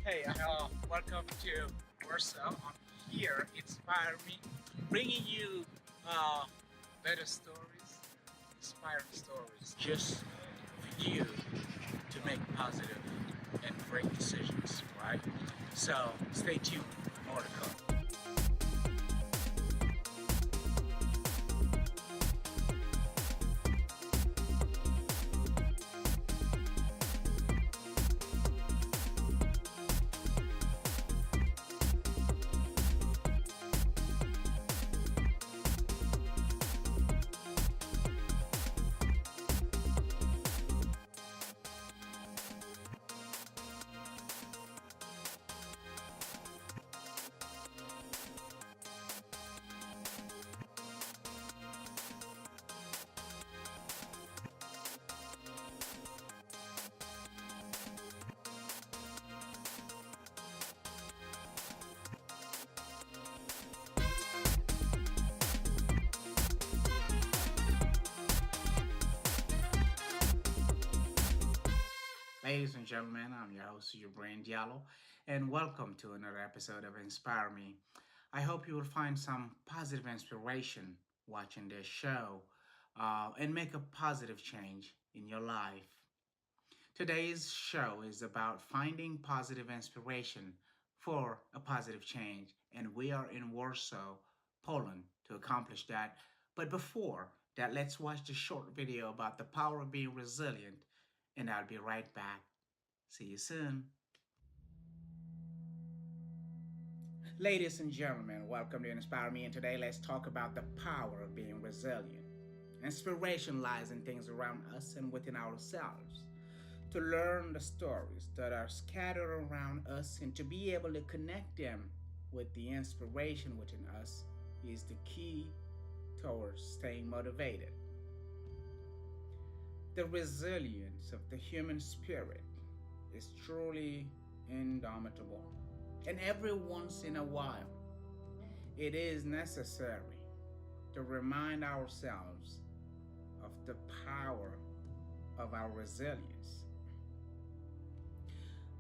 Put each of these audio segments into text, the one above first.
Hey, welcome to Warsaw. I'm here, inspire me, bringing you uh, better stories, inspiring stories, just for you to make positive and great decisions, right? So stay tuned for more to come. Ladies and gentlemen, I'm your host, Djibrine, and welcome to another episode of Inspire Me. I hope you will find some positive inspiration watching this show and make a positive change in your life. Today's show is about finding positive inspiration for a positive change, and we are in Warsaw, Poland, to accomplish that. But before that, let's watch the short video about the power of being resilient, and I'll be right back. See you soon. Ladies and gentlemen, welcome to Inspire Me, and today let's talk about the power of being resilient. Inspiration lies in things around us and within ourselves. To learn the stories that are scattered around us and to be able to connect them with the inspiration within us is the key towards staying motivated. The resilience of the human spirit is truly indomitable. And every once in a while, it is necessary to remind ourselves of the power of our resilience.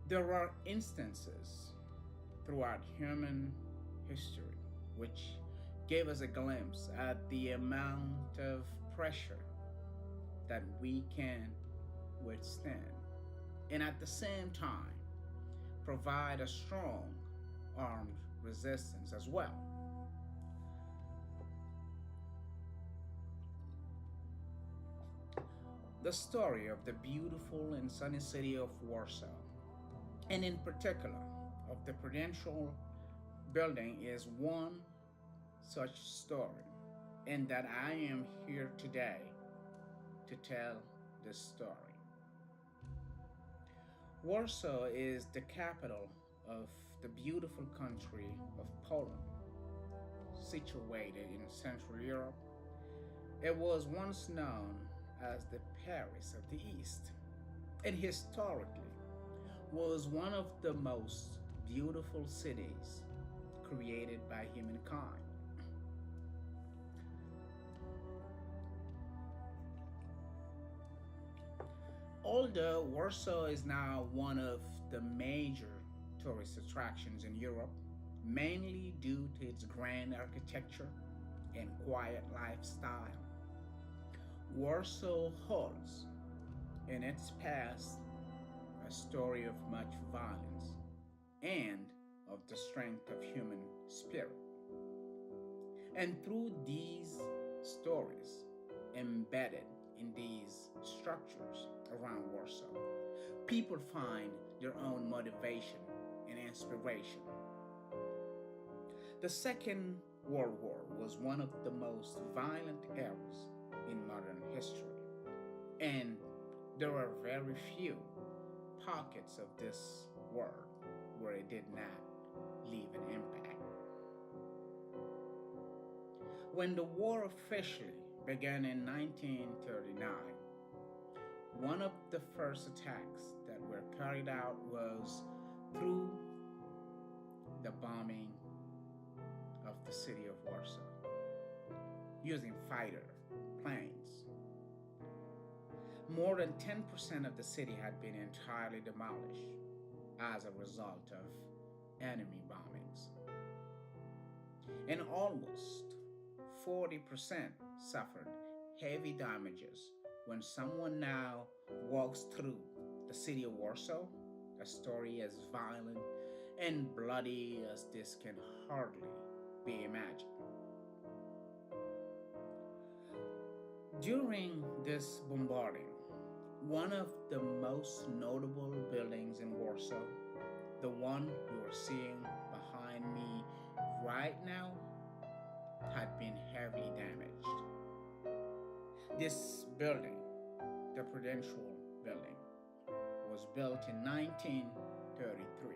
There are instances throughout human history which gave us a glimpse at the amount of pressure that we can withstand, and at the same time provide a strong armed resistance as well. The story of the beautiful and sunny city of Warsaw, and in particular of the Prudential building, is one such story, and that I am here today to tell this story. Warsaw is the capital of the beautiful country of Poland, situated in Central Europe. It was once known as the Paris of the East, and historically was one of the most beautiful cities created by humankind. Although Warsaw is now one of the major tourist attractions in Europe, mainly due to its grand architecture and quiet lifestyle, Warsaw holds in its past a story of much violence and of the strength of human spirit. And through these stories embedded in these structures around Warsaw, people find their own motivation and inspiration. The Second World War was one of the most violent eras in modern history, and there are very few pockets of this world where it did not leave an impact. When the war officially began in 1939, one of the first attacks that were carried out was through the bombing of the city of Warsaw using fighter planes. More than 10% of the city had been entirely demolished. as a result of enemy bombings, and almost 40% suffered heavy damages. When someone now walks through the city of Warsaw, a story as violent and bloody as this can hardly be imagined. During this bombarding, one of the most notable buildings in Warsaw, the one you are seeing behind me right now, had been heavily damaged. This building, the Prudential Building, was built in 1933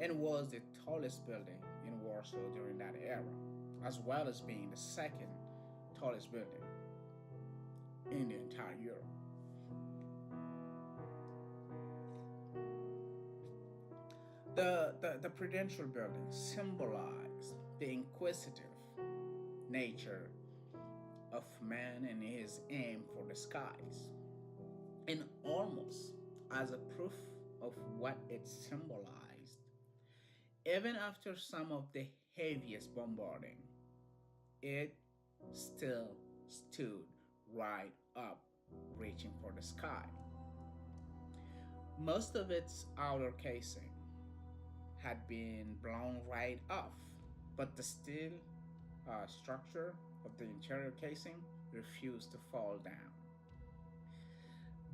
and was the tallest building in Warsaw during that era, as well as being the second tallest building in the entire Europe. The Prudential Building symbolized the inquisitive nature of man and his aim for the skies, and almost as a proof of what it symbolized, even after some of the heaviest bombarding, it still stood right up, reaching for the sky. Most of its outer casing had been blown right off, but the steel structure of the interior casing refused to fall down.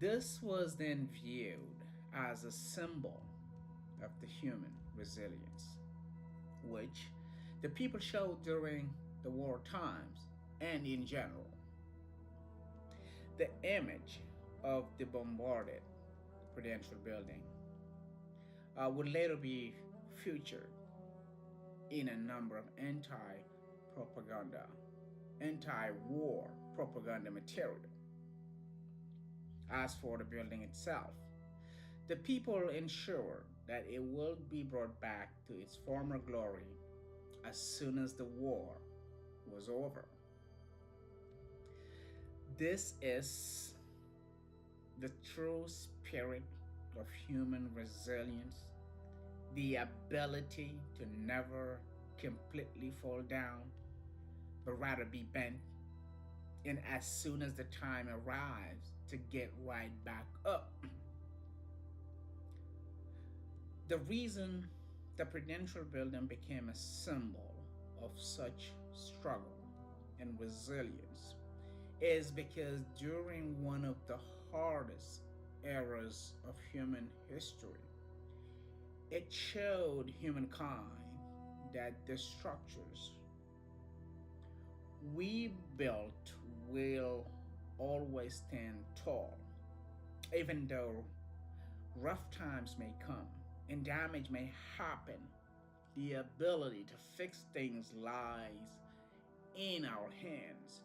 This was then viewed as a symbol of the human resilience, which the people showed during the war times and in general. The image of the bombarded Prudential Building would later be featured in a number of propaganda, anti war propaganda material. As for the building itself, the people ensured that it would be brought back to its former glory as soon as the war was over. This is the true spirit of human resilience, the ability to never completely fall down, but rather be bent, and as soon as the time arrives, to get right back up. The reason the Prudential Building became a symbol of such struggle and resilience is because during one of the hardest eras of human history, it showed humankind that the structures we built will always stand tall, even though rough times may come and damage may happen. The ability to fix things lies in our hands,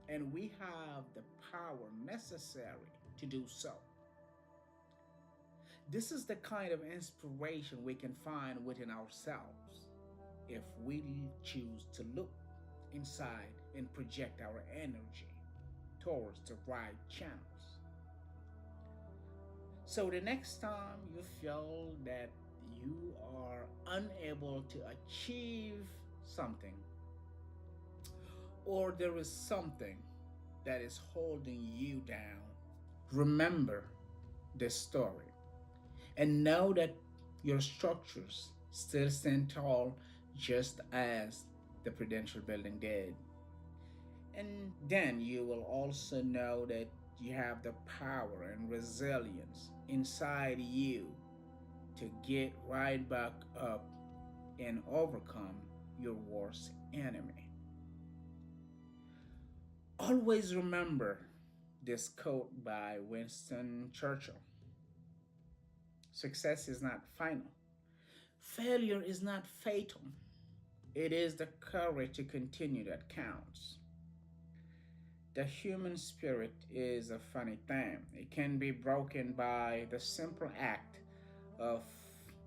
and we have the power necessary to do so. This is the kind of inspiration we can find within ourselves if we choose to look inside and project our energy towards the right channels. So the next time you feel that you are unable to achieve something, or there is something that is holding you down, remember this story and know that your structures still stand tall just as the Prudential Building did. And then you will also know that you have the power and resilience inside you to get right back up and overcome your worst enemy. Always remember this quote by Winston Churchill: success is not final, failure is not fatal. It is the courage to continue that counts. The human spirit is a funny thing. It can be broken by the simple act of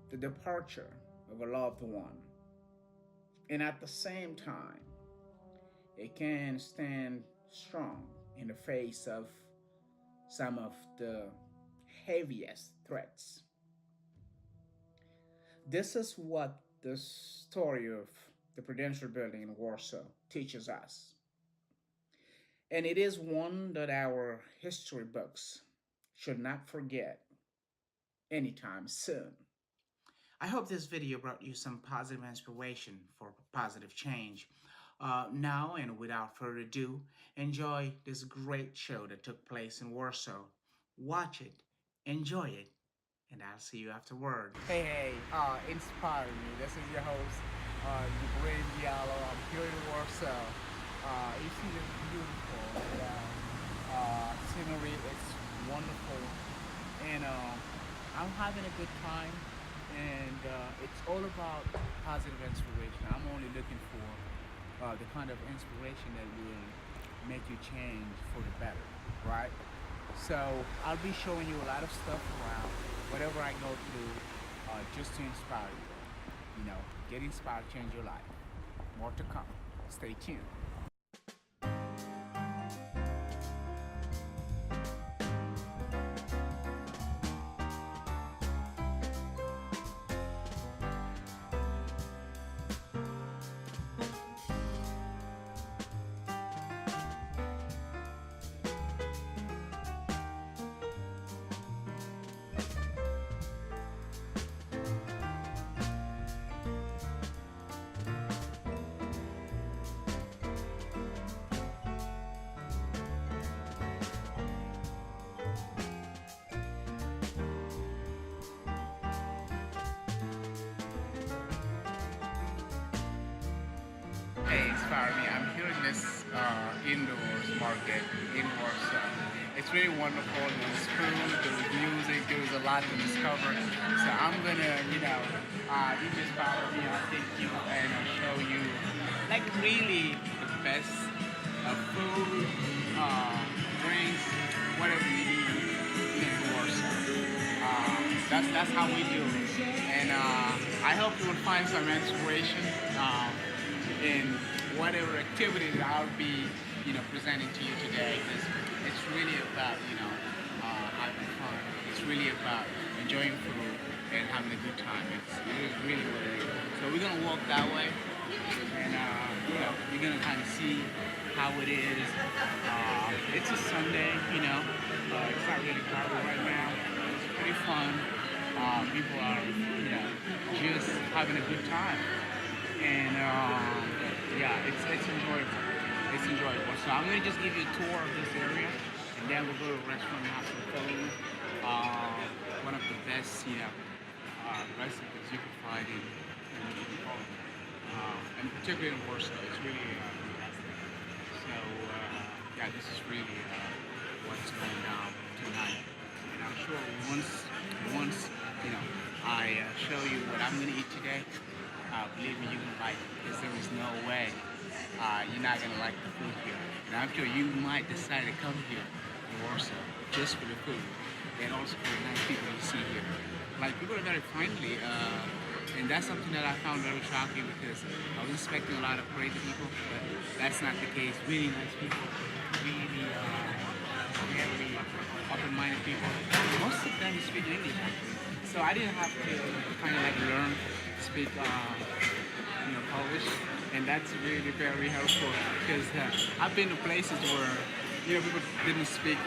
the departure of a loved one. And at the same time, it can stand strong in the face of some of the heaviest threats. This is what the story of the Prudential Building in Warsaw teaches us. And it is one that our history books should not forget anytime soon. I hope this video brought you some positive inspiration for positive change. Now, and without further ado, enjoy this great show that took place in Warsaw. Watch it, enjoy it, and I'll see you afterward. Hey, inspire me. This is your host, Djibrine. I'm here in Warsaw. You see the beautiful scenery. It's wonderful, and I'm having a good time. And it's all about positive inspiration. I'm only looking for the kind of inspiration that will make you change for the better, right? So I'll be showing you a lot of stuff around whatever I go through, just to inspire you. Get inspired, change your life. More to come. Stay tuned. Hey, inspire me. I'm here in this indoors market in Warsaw. It's really wonderful. There's food, there's music, there's a lot to discover. So I'm gonna, you inspire me. I'll take you and I'll show you, like, really the best food, drinks, whatever you need in Warsaw. That's how we do it. And I hope you will find some inspiration. In whatever activity that I'll be, presenting to you today, because it's really about, having fun. It's really about enjoying food and having a good time. It is really what it is. So we're gonna walk that way, and you're gonna kind of see how it is. It's a Sunday, it's not really crowded right now. It's pretty fun. People are, just having a good time. And it's enjoyable. It's enjoyable. So I'm gonna just give you a tour of this area, and then we'll go to a restaurant and have some food. One of the best, recipes you can find in Poland, and particularly in Warsaw. It's really fantastic. So this is really what's going down tonight. And I'm sure once I show you what I'm gonna eat today. Believe me, you're gonna like it, because there is no way you're not gonna like the food here. And I'm sure you might decide to come here to Warsaw just for the food, and also for the nice people you see here. Like, people are very friendly, and that's something that I found very shocking, because I was expecting a lot of crazy people, but that's not the case. Really nice people, really very open-minded people. Most of them speak English, actually. So I didn't have to kind of like learn speak Polish, and that's really very helpful, because I've been to places where people didn't speak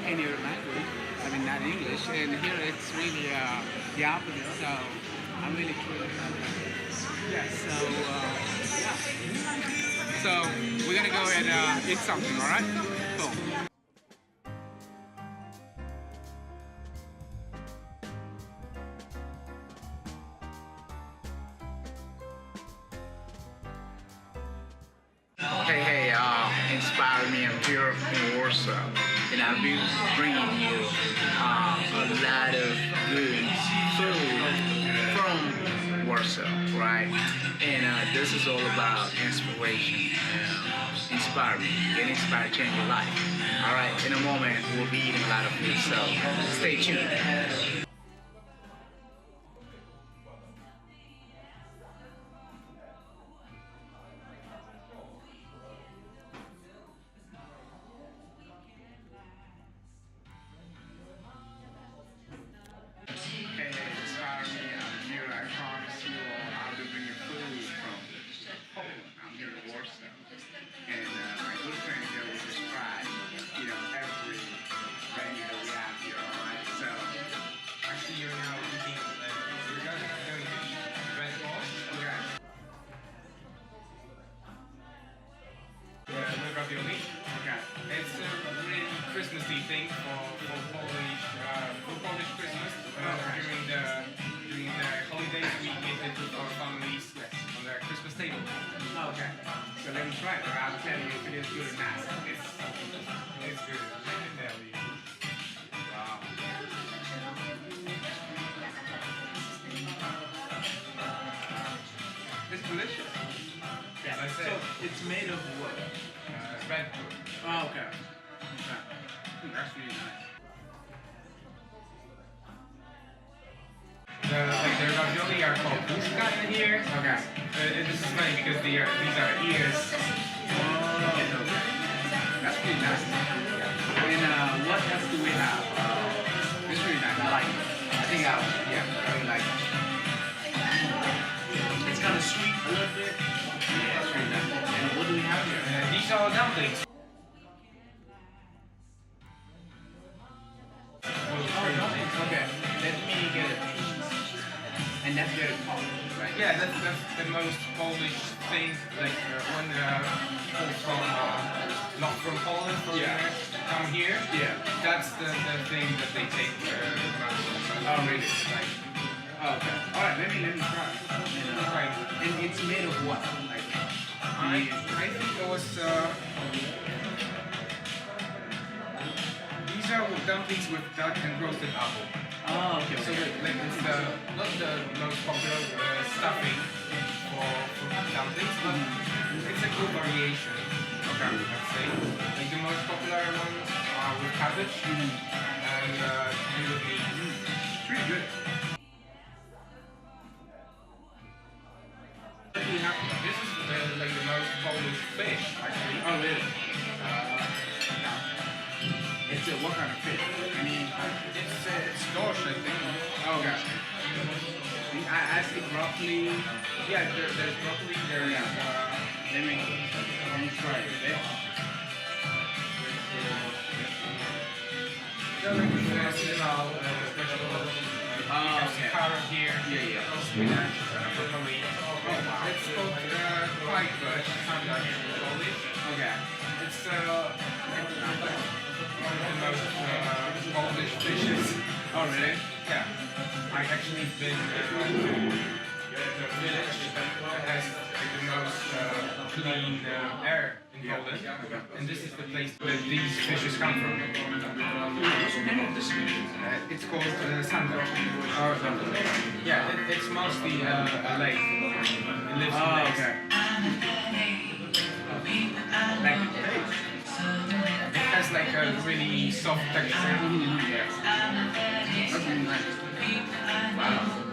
any other language. I mean, not English, and here it's really the opposite. So I'm really truly happy. So we're gonna go and eat something. All right? Cool. Hey, inspire me. I'm here in Warsaw, and I'll be bringing you a lot of good food from Warsaw, right? And this is all about inspiration. Inspire me. Get inspired, change your life. All right, in a moment, we'll be eating a lot of food, so stay tuned. Hey, inspire me. I'm here. try it. I'll tell you if it is good or not. It's good. I can tell you. Wow. It's delicious. Yeah, Like I said, so it's made of what? red food. Oh, okay. That's really nice. The ravioli are called puszka in here. Okay. This is funny because these are ears. Oh, That's pretty nice. and what else do we have? It's really nice. I like it. I think I really like it. It's kind of sweet a little bit. Yeah, it's really nice. And what do we have here? These are dumplings. Okay, let me get it. And that's very common, right? Yeah, that's the most Polish thing. Like when people from not from Poland, foreigners come here. Yeah. That's the thing that they take most. Oh, really? Like, Okay. All right. Let me try. right. And it's made of what? Like, I think it was. These are dumplings with duck and roasted apple. oh, okay. So Okay. like it's not the most popular stuffing for dumplings, but it's a cool variation. Okay, I'd say. Like the most popular ones are with cabbage and with meat. It's pretty good. What do we have? This is like the most Polish fish actually. Oh, really? It's what kind of fish? I mean, It's dorsch, I think. oh gosh. I see broccoli. Yeah, there's broccoli. There's Let me try it. seasonal vegetables. You have some Okay. carrot here. Yeah. Spinach, broccoli. It's called quite good. Standard Polish. Okay. It's one of the most Polish dishes. Oh, really? Yeah. I actually been to the village that has like, the most clean air in Poland. And this is the place where these fishes come from. What's the name of this fish? It's called sandal. Oh, something. Yeah, it's mostly a lake. It lives in Oh, lakes. okay. Like the taste. It has like a really soft texture. Yes. That's really nice. Wow.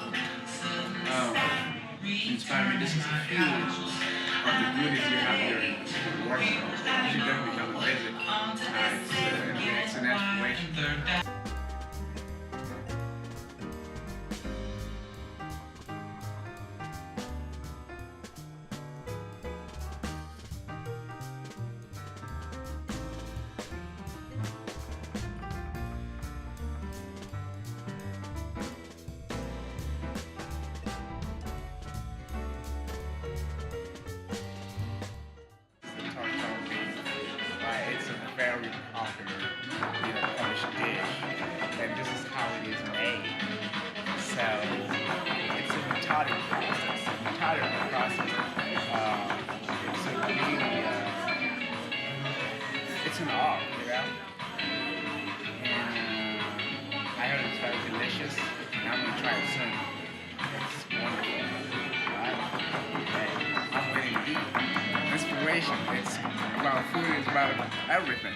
Inspire me. This is huge of the goodies you have here in Warsaw. You should definitely come and visit. It's an inspiration. It's a very popular, Polish dish, and this is how it is made. So it's a methodical process. It's a really, it's an art, And I heard it's very delicious, and I'm gonna try it soon. It's wonderful. Right? Hey, I'm waiting to eat. Inspiration. It's about food. It's about everything.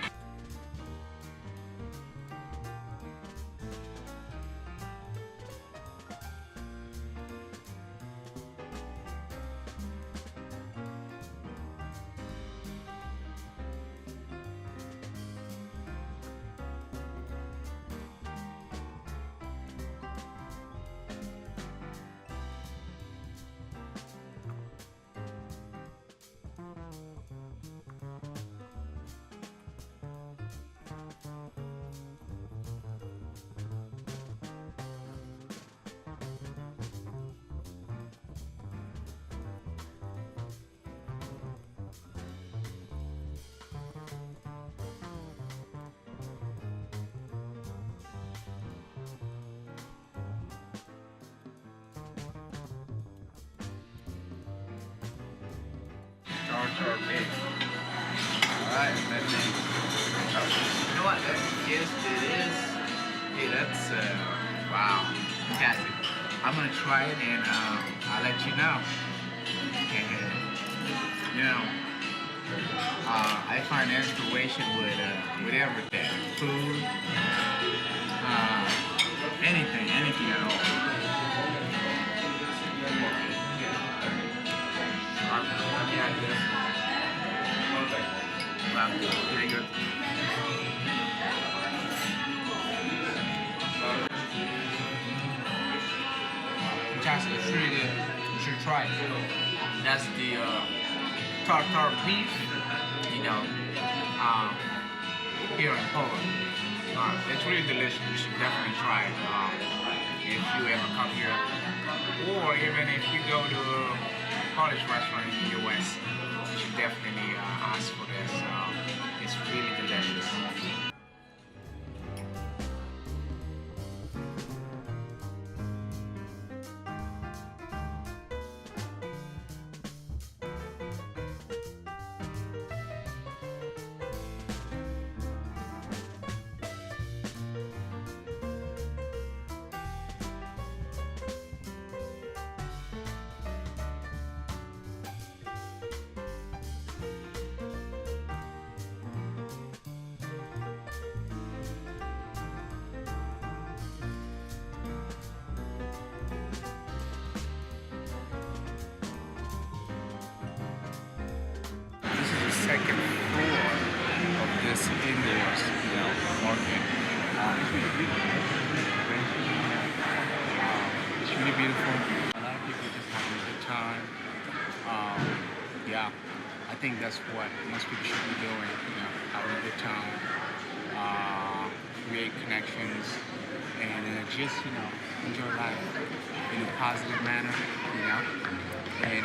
Jar Jar Binks. Alright, let me. Oh, you know what? Yes, it is. Hey, that's wow, fantastic. I'm gonna try it and I'll let you know. And you know, I find inspiration with everything, food, uh, anything at all. Let me add this. Wow, pretty good. Fantastic. It's really good. You should try it. That's the tartar beef, you know, uh, here in Poland. It's really delicious. You should definitely try it if you ever come here, or even if you go to a Polish restaurant in the U.S. You should definitely ask for this. It's really delicious. This is the second floor of this indoors, market. It's really beautiful. A lot of people just having a good time. Yeah, I think that's what most people should be doing. Having a good time, create connections, and just enjoy life in a positive manner. And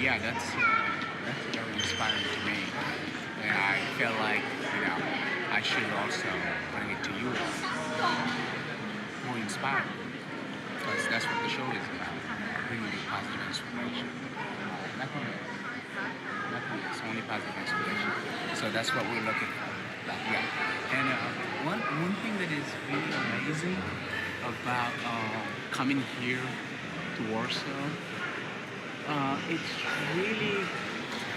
yeah, that's very inspiring to me. And I feel like, I should also bring it to you all. More inspiring. Because that's what the show is about. Bringing you positive inspiration. Nothing else. Nothing else. Only positive inspiration. So that's what we're looking for. Yeah. And one thing that is really amazing about coming here to Warsaw, it's really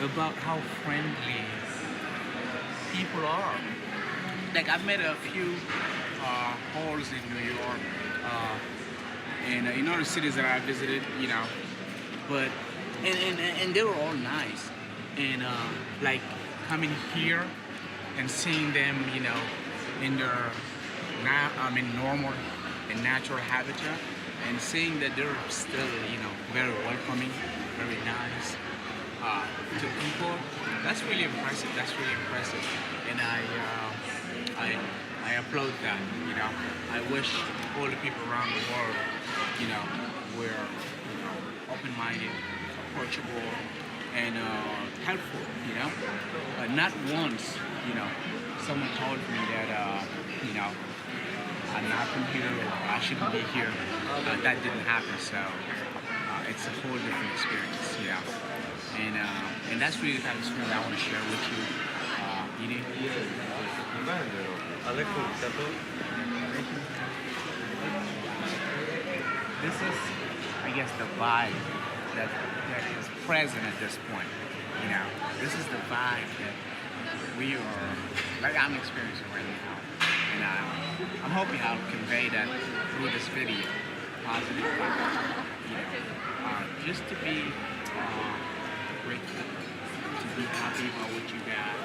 about how friendly people are. Like I've met a few halls in New York and in other cities that I visited, but and they were all nice. And like coming here and seeing them, in their normal and natural habitat, and seeing that they're still, very welcoming, very nice to people. That's really impressive. That's really impressive, and I applaud that. I wish all the people around the world, were open-minded, approachable, and helpful. Not once, someone told me that I'm not from here or I shouldn't be here. That didn't happen. So it's a whole different experience. Yeah. And that's really the kind of experience I want to share with you. Eating. This is, I guess, the vibe that is present at this point. This is the vibe that we are, like I'm experiencing right now. And I'm hoping I'll convey that through this video. Positive vibe. Just to be grateful, to be happy about what you got.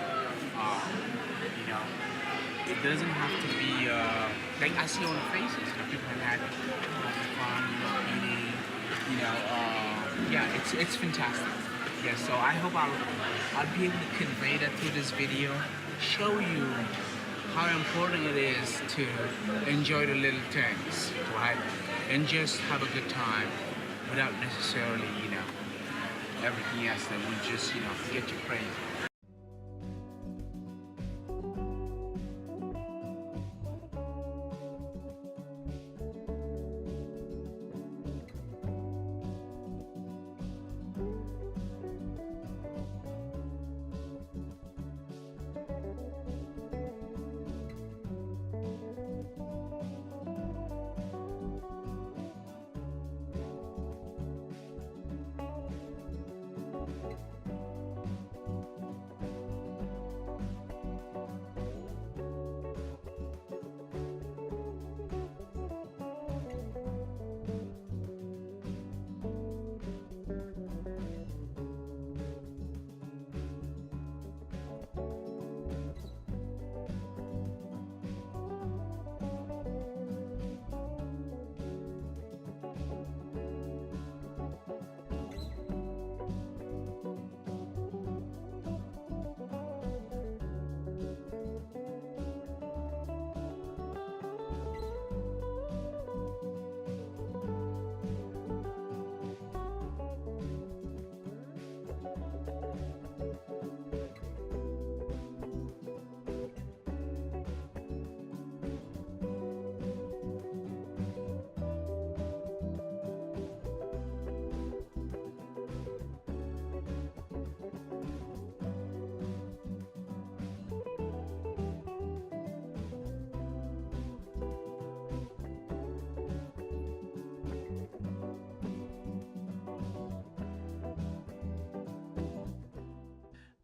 It doesn't have to be like I see on the faces. People have had fun, eating. Yeah, it's fantastic. Yeah, so I hope I'll be able to convey that through this video, show you how important it is to enjoy the little things, right? And just have a good time without necessarily, everything else that will just, get you crazy.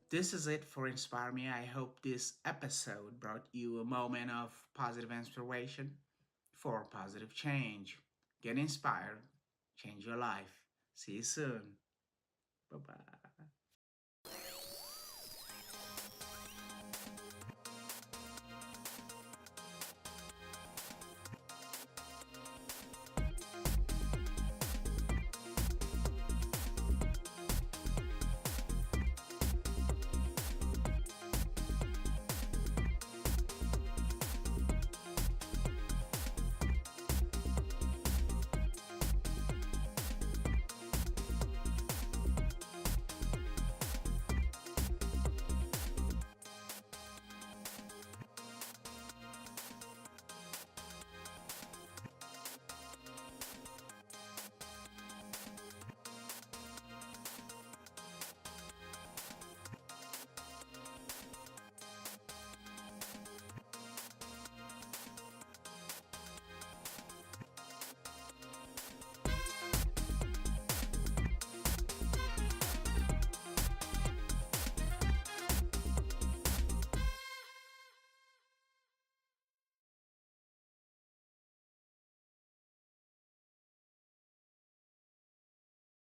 This is it for Inspire Me. I hope this episode brought you a moment of positive inspiration for positive change. Get inspired, change your life. See you soon. Bye bye.